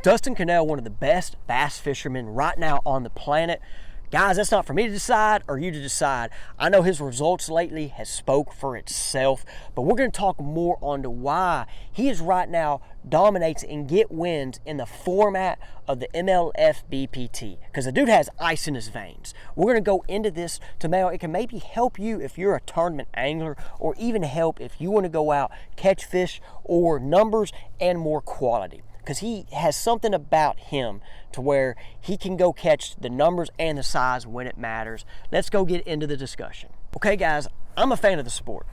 Dustin Connell one of the best bass fishermen right now on the planet? Guys, that's not for me to decide or you to decide. I know his results lately has spoke for itself, but we're going to talk more on to why he is right now dominates and get wins in the format of the MLF BPT, because the dude has ice in his veins. We're going to go into this to it can maybe help you if you're a tournament angler, or even help if you want to go out, catch fish, or numbers and more quality. Because he has something about him to where he can go catch the numbers and the size when it matters. Let's go get into the discussion. Okay, guys, I'm a fan of the sport.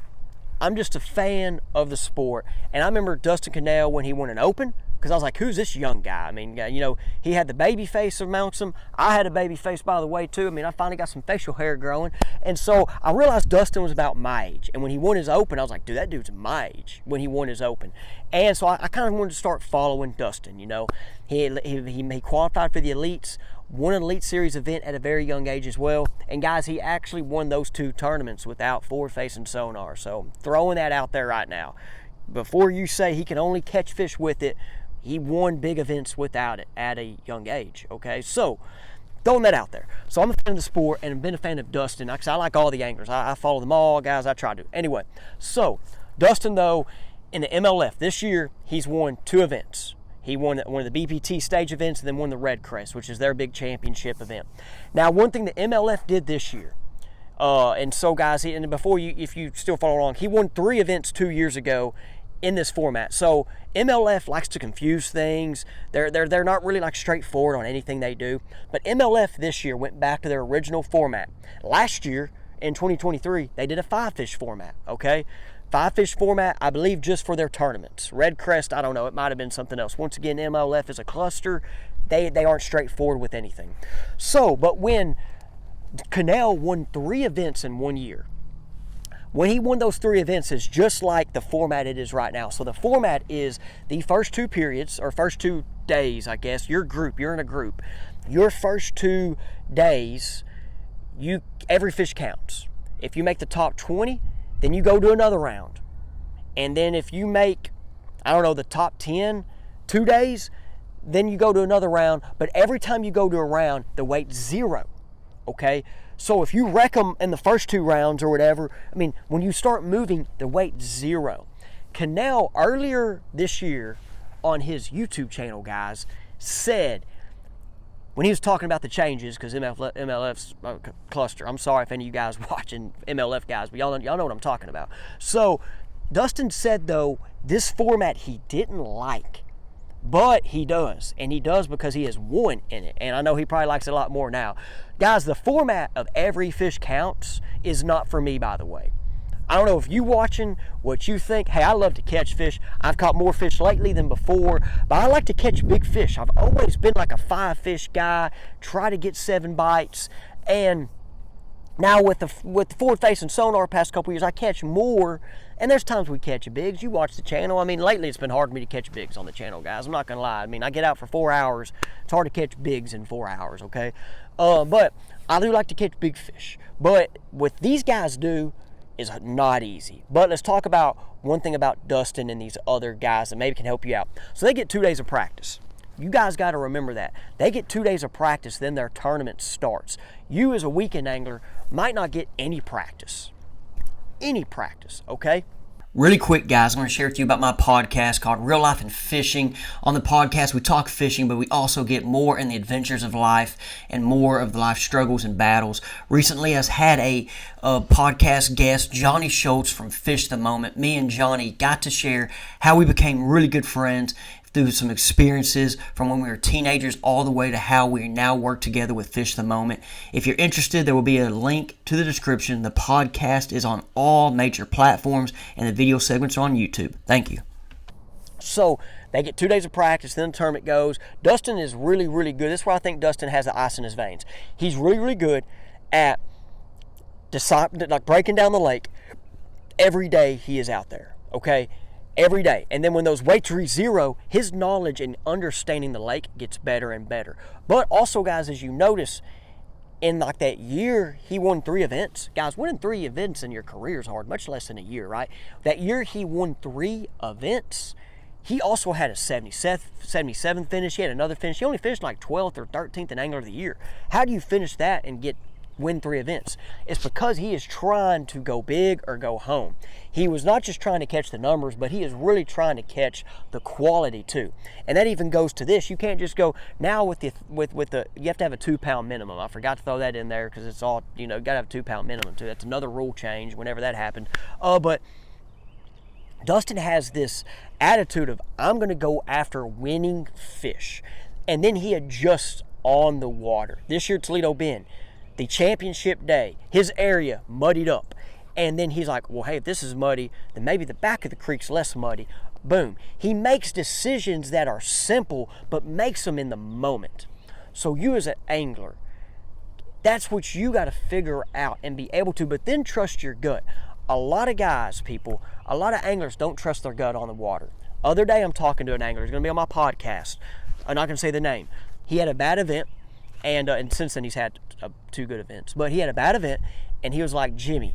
I'm just a fan of the sport. And I remember Dustin Canel when he won an Open, because I was like, who's this young guy? I mean, you know, he had the baby face amongst them. I had a baby face, by the way, too. I mean, I finally got some facial hair growing. And so I realized Dustin was about my age. And when he won his Open, I was like, dude, that dude's my age when he won his Open. And so I kind of wanted to start following Dustin, you know. He qualified for the Elites, won an Elite Series event at a very young age as well. And guys, he actually won those 2 tournaments without forward-facing sonar. So throwing that out there right now. Before you say he can only catch fish with it, he won big events without it at a young age, okay? So, throwing that out there. So, I'm a fan of the sport and I've been a fan of Dustin. Because I like all the anglers. I follow them all, guys. I try to. Anyway, so, Dustin, though, in the MLF this year, he's won 2 events. He won one of the BPT stage events and then won the Red Crest, which is their big championship event. Now, one thing the MLF did this year, and so, guys, if you still follow along, he won 3 events 2 years ago in this format. So MLF likes to confuse things. They're not really like straightforward on anything they do. But MLF this year went back to their original format. Last year in 2023, they did a 5-fish format, okay? 5-fish format, I believe, just for their tournaments. Red Crest, I don't know, it might have been something else. Once again, MLF is a cluster. They aren't straightforward with anything. So, but when Canel won 3 events in 1 year, when he won those 3 events, is just like the format it is right now. So the format is the first 2 periods, or first 2 days, I guess. You're in a group. Your first 2 days, every fish counts. If you make the top 20, then you go to another round. And then if you make, I don't know, the top 10 2 days, then you go to another round. But every time you go to a round, the weight's 0, okay? So if you wreck them in the first 2 rounds or whatever, I mean, when you start moving, the weight's 0. Canel, earlier this year on his YouTube channel, guys, said, when he was talking about the changes, because MLF's cluster, I'm sorry if any of you guys watching MLF guys, but y'all know what I'm talking about. So Dustin said, though, this format he didn't like. But he does, and he does because he has won in it, and I know he probably likes it a lot more now. Guys, the format of every fish counts is not for me, by the way. I don't know if you watching, what you think. Hey, I love to catch fish. I've caught more fish lately than before, but I like to catch big fish. I've always been like a 5-fish guy, try to get 7 bites, and now with the forward-facing sonar past couple years, I catch more, and there's times we catch bigs. You watch the channel. I mean, lately it's been hard for me to catch bigs on the channel, guys. I'm not going to lie. I mean, I get out for 4 hours. It's hard to catch bigs in 4 hours, okay? But I do like to catch big fish. But what these guys do is not easy. But let's talk about one thing about Dustin and these other guys that maybe can help you out. So they get 2 days of practice. You guys got to remember that. They get 2 days of practice, then their tournament starts. You as a weekend angler might not get any practice. Any practice, okay? Really quick, guys, I'm going to share with you about my podcast called Real Life and Fishing. On the podcast, we talk fishing, but we also get more in the adventures of life and more of the life struggles and battles. Recently, I had a podcast guest, Johnny Schultz from Fish the Moment. Me and Johnny got to share how we became really good friends through some experiences from when we were teenagers all the way to how we now work together with Fish the Moment. If you're interested, there will be a link to the description. The podcast is on all major platforms, and the video segments are on YouTube. Thank you. So they get 2 days of practice, then the tournament goes. Dustin is really, really good. This is where I think Dustin has the ice in his veins. He's really, really good at breaking down the lake. Every day he is out there, okay? Every day. And then when those weights reach 0, his knowledge and understanding the lake gets better and better. But also, guys, as you notice, in like that year, he won 3 events. Guys, winning 3 events in your career is hard, much less in a year, right? That year he won 3 events. he also had a 77 finish. He had another finish. He only finished like 12th or 13th in Angler of the Year. How do you finish that and win 3 events? It's because he is trying to go big or go home. He was not just trying to catch the numbers, but he is really trying to catch the quality too. And that even goes to this. You can't just go now with the you have to have a 2-pound minimum. I forgot to throw that in there because it's all, you got to have a 2-pound minimum too. That's another rule change whenever that happened. But Dustin has this attitude of, I'm going to go after winning fish. And then he adjusts on the water. This year, Toledo Bend, the championship day, his area muddied up. And then he's like, well, hey, if this is muddy, then maybe the back of the creek's less muddy. Boom. He makes decisions that are simple, but makes them in the moment. So you as an angler, that's what you got to figure out and be able to, but then trust your gut. A lot of guys, a lot of anglers don't trust their gut on the water. Other day, I'm talking to an angler. He's going to be on my podcast. I'm not going to say the name. He had a bad event, and since then he's had 2 good events. But he had a bad event, and he was like, Jimmy,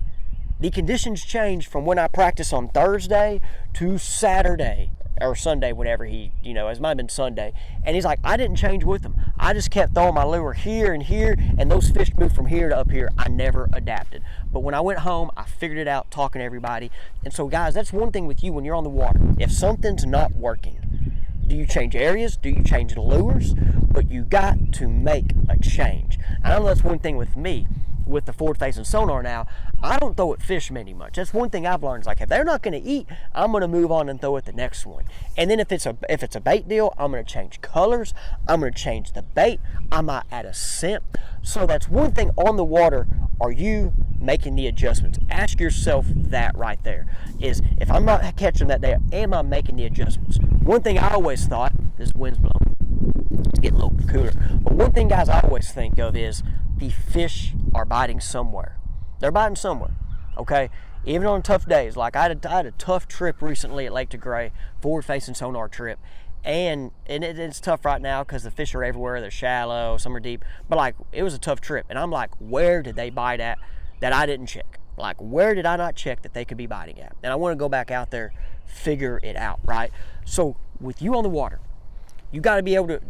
the conditions changed from when I practice on Thursday to Saturday or Sunday, whatever it might have been Sunday. And he's like, I didn't change with them. I just kept throwing my lure here and here, and those fish moved from here to up here. I never adapted. But when I went home, I figured it out talking to everybody. And so, guys, that's one thing with you when you're on the water. If something's not working, do you change areas? Do you change the lures? But you got to make a change. I know that's one thing with me. With the forward-facing sonar now, I don't throw at fish many much. That's one thing I've learned. Is like, if they're not going to eat, I'm going to move on and throw at the next one. And then if it's a bait deal, I'm going to change colors. I'm going to change the bait. I might add a scent. So that's one thing on the water. Are you making the adjustments? Ask yourself that right there. Is if I'm not catching that day, am I making the adjustments? One thing I always thought, this wind's blowing, it's getting a little cooler. But one thing, guys, I always think of is the fish are biting somewhere. They're biting somewhere, okay? Even on tough days. Like I had a tough trip recently at Lake DeGray, forward-facing sonar trip. And it's tough right now because the fish are everywhere. They're shallow, some are deep. But, like, it was a tough trip. And I'm like, where did they bite at that I didn't check? Like, where did I not check that they could be biting at? And I want to go back out there, figure it out, right? So, with you on the water, you got to be able to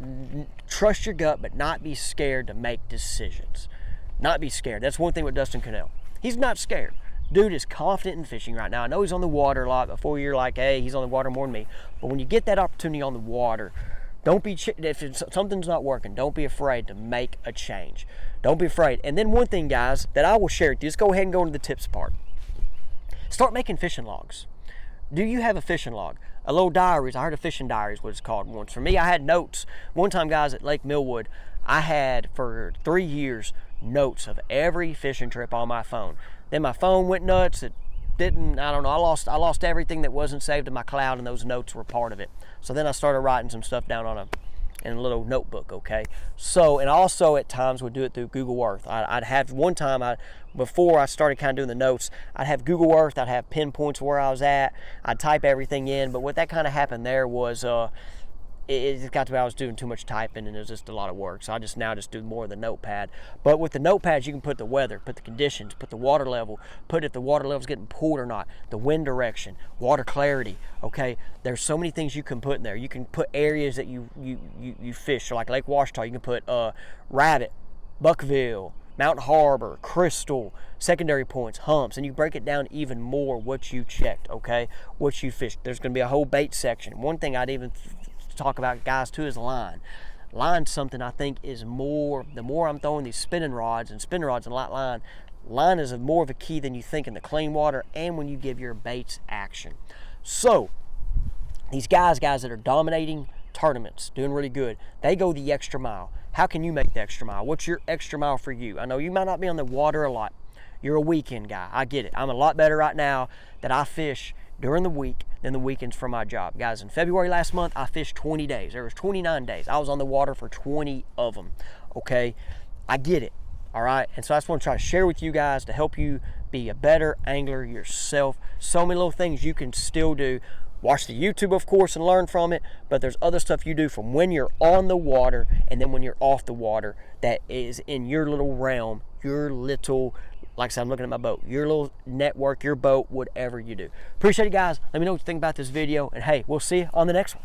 trust your gut, but not be scared to make decisions. Not be scared. That's one thing with Dustin Connell. He's not scared. Dude is confident in fishing right now. I know he's on the water a lot. Before you're like, hey, he's on the water more than me. But when you get that opportunity on the water, if something's not working, don't be afraid to make a change. Don't be afraid. And then one thing, guys, that I will share with you, just go ahead and go into the tips part. Start making fishing logs. Do you have a fishing log? A little diaries. I heard a fishing diary is what it's called once. For me, I had notes. One time, guys, at Lake Millwood, I had for 3 years notes of every fishing trip on my phone. Then my phone went nuts. It didn't, I don't know, I lost everything that wasn't saved in my cloud, and those notes were part of it. So then I started writing some stuff down in a little notebook, okay? So, and also at times would do it through Google Earth. I'd have one time, before I started kind of doing the notes, I'd have Google Earth, I'd have pinpoints where I was at, I'd type everything in, but what that kind of happened there was, it got to where I was doing too much typing, and it was just a lot of work. So I now do more of the notepad. But with the notepads, you can put the weather, put the conditions, put the water level, put if the water level's getting pulled or not, the wind direction, water clarity. Okay, there's so many things you can put in there. You can put areas that you fish, so like Lake Ouachita. You can put Rabbit, Buckville, Mountain Harbor, Crystal, secondary points, humps, and you break it down even more what you checked. Okay, what you fished. There's going to be a whole bait section. One thing I'd even talk about, guys, too, is line. Line's something I think is more, the more I'm throwing these spinning rods and light line is more of a key than you think in the clean water and when you give your baits action. So these guys that are dominating tournaments, doing really good, they go the extra mile. How can you make the extra mile? What's your extra mile for you? I know you might not be on the water a lot. You're a weekend guy. I get it. I'm a lot better right now that I fish during the week than the weekends for my job. Guys, in February last month, I fished 20 days. There was 29 days. I was on the water for 20 of them, okay? I get it, all right? And so I just want to try to share with you guys to help you be a better angler yourself. So many little things you can still do. Watch the YouTube, of course, and learn from it, but there's other stuff you do from when you're on the water and then when you're off the water that is in your little realm, your little like I said, I'm looking at my boat. Your little network, your boat, whatever you do. Appreciate it, guys. Let me know what you think about this video. And hey, we'll see you on the next one.